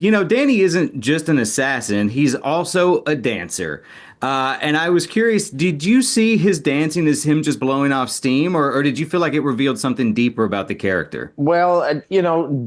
Danny isn't just an assassin, he's also a dancer. And I was curious, did you see his dancing as him just blowing off steam, or did you feel like it revealed something deeper about the character? Well,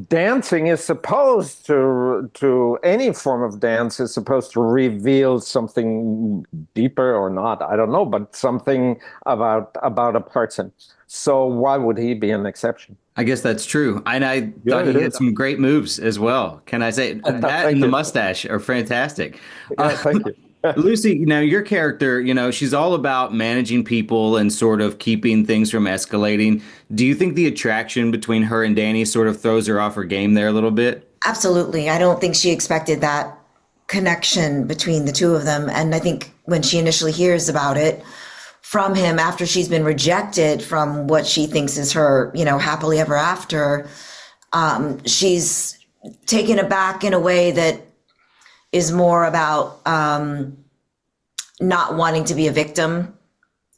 dancing is supposed to any form of dance is supposed to reveal something deeper or not. I don't know, but something about a person. So why would he be an exception? I guess that's true. And I thought Yeah, it he had is. some great moves as well. Can I say that and Thank the you. mustache are fantastic. Yeah, Uh, thank you. Lucy, your character, she's all about managing people and sort of keeping things from escalating. Do you think the attraction between her and Danny sort of throws her off her game there a little bit? Absolutely. I don't think she expected that connection between the two of them. And I think when she initially hears about it from him after she's been rejected from what she thinks is her, happily ever after, she's taken aback in a way that is more about not wanting to be a victim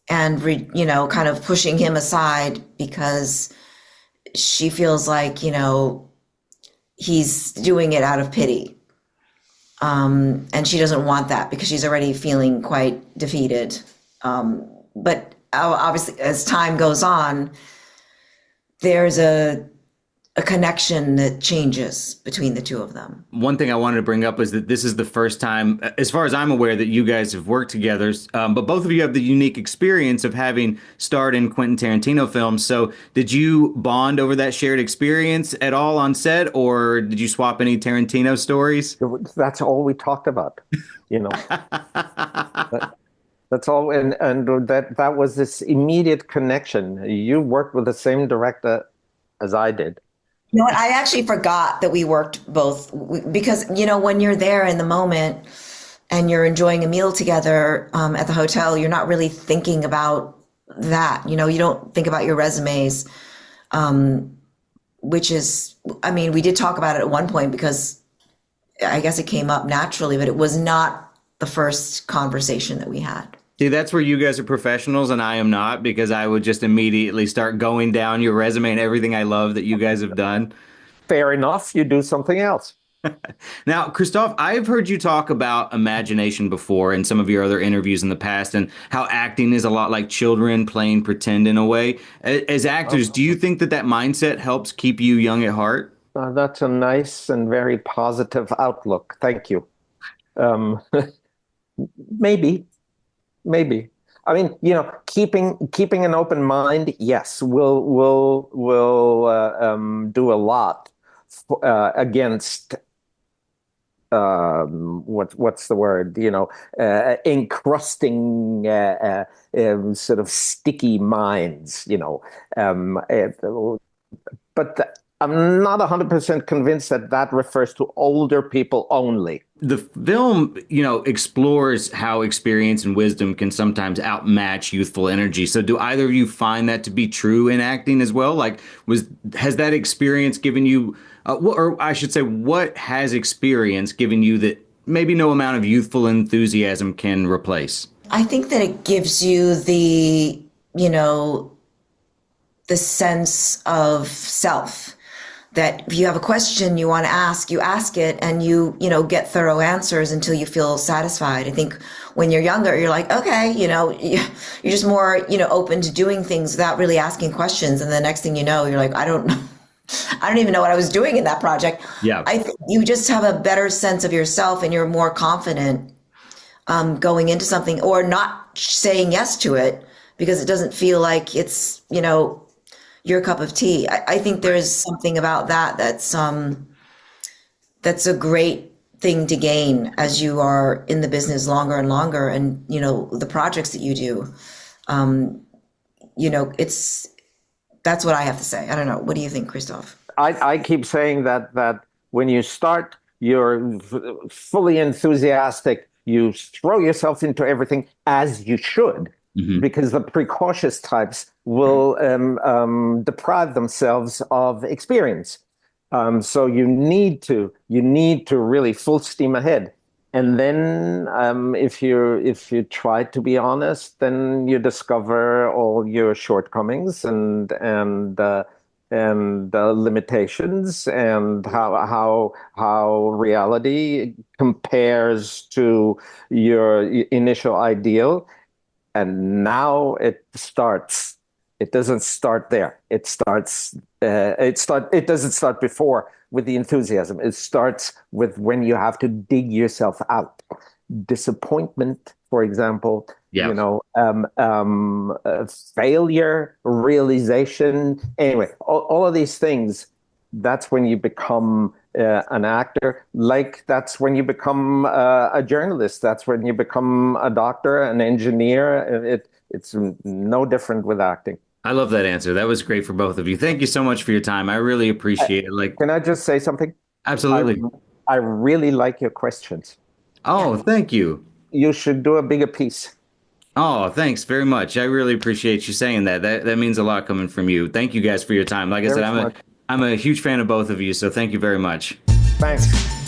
and, kind of pushing him aside because she feels like, he's doing it out of pity. And she doesn't want that because she's already feeling quite defeated. But obviously, as time goes on, there's a connection that changes between the two of them. One thing I wanted to bring up is that this is the first time, as far as I'm aware, that you guys have worked together. But both of you have the unique experience of having starred in Quentin Tarantino films. So, did you bond over that shared experience at all on set, or did you swap any Tarantino stories? That's all we talked about, you know. That, that's all, and that was this immediate connection. You worked with the same director as I did. You know what? I actually forgot that we worked both because, when you're there in the moment and you're enjoying a meal together at the hotel, you're not really thinking about that. You don't think about your resumes, which is, I mean, we did talk about it at one point because I guess it came up naturally, but it was not the first conversation that we had. See, that's where you guys are professionals and I am not because I would just immediately start going down your resume and everything I love that you guys have done. Fair enough, you do something else. Now, Christoph, I've heard you talk about imagination before in some of your other interviews in the past and how acting is a lot like children playing pretend in a way. As actors, do you think that that mindset helps keep you young at heart? That's a nice and very positive outlook. Thank you. Um, maybe, maybe. I mean, keeping an open mind, yes, will do a lot against what's the word? Encrusting sort of sticky minds. But I'm not 100% convinced that that refers to older people only. The film, explores how experience and wisdom can sometimes outmatch youthful energy. So do either of you find that to be true in acting as well? Like, has that experience given you, or I should say, what has experience given you that maybe no amount of youthful enthusiasm can replace? I think that it gives you the sense of self that if you have a question you want to ask, you ask it and get thorough answers until you feel satisfied. I think when you're younger, you're like, okay, you're just more, open to doing things without really asking questions. And the next thing you know, you're like, I don't know. I don't even know what I was doing in that project. Yeah. I think you just have a better sense of yourself and you're more confident going into something or not saying yes to it because it doesn't feel like it's, your cup of tea. I think there's something about that's a great thing to gain as you are in the business longer and longer, and the projects that you do. It's that's what I have to say. I don't know. What do you think, Christoph? I keep saying that when you start, you're fully enthusiastic. You throw yourself into everything as you should, Mhm. because the precautious types will deprive themselves of experience. So you need to really full steam ahead. And then if you try to be honest, then you discover all your shortcomings, and limitations, and how reality compares to your initial ideal. And now it starts. It doesn't start there. It starts. It doesn't start before with the enthusiasm. It starts with when you have to dig yourself out. Disappointment, for example. Yeah. Failure, realization. Anyway, all of these things. That's when you become an actor. Like that's when you become a journalist. That's when you become a doctor, an engineer. It's no different with acting. I love that answer. That was great for both of you. Thank you so much for your time. I really appreciate it. Like, Can I just say something? I absolutely. I really like your questions. Oh, thank you. You should do a bigger piece. Oh, thanks very much. I really appreciate you saying that. That means a lot coming from you. Thank you guys for your time. Like I said, Very much. I'm a huge fan of both of you, so thank you very much. Thanks.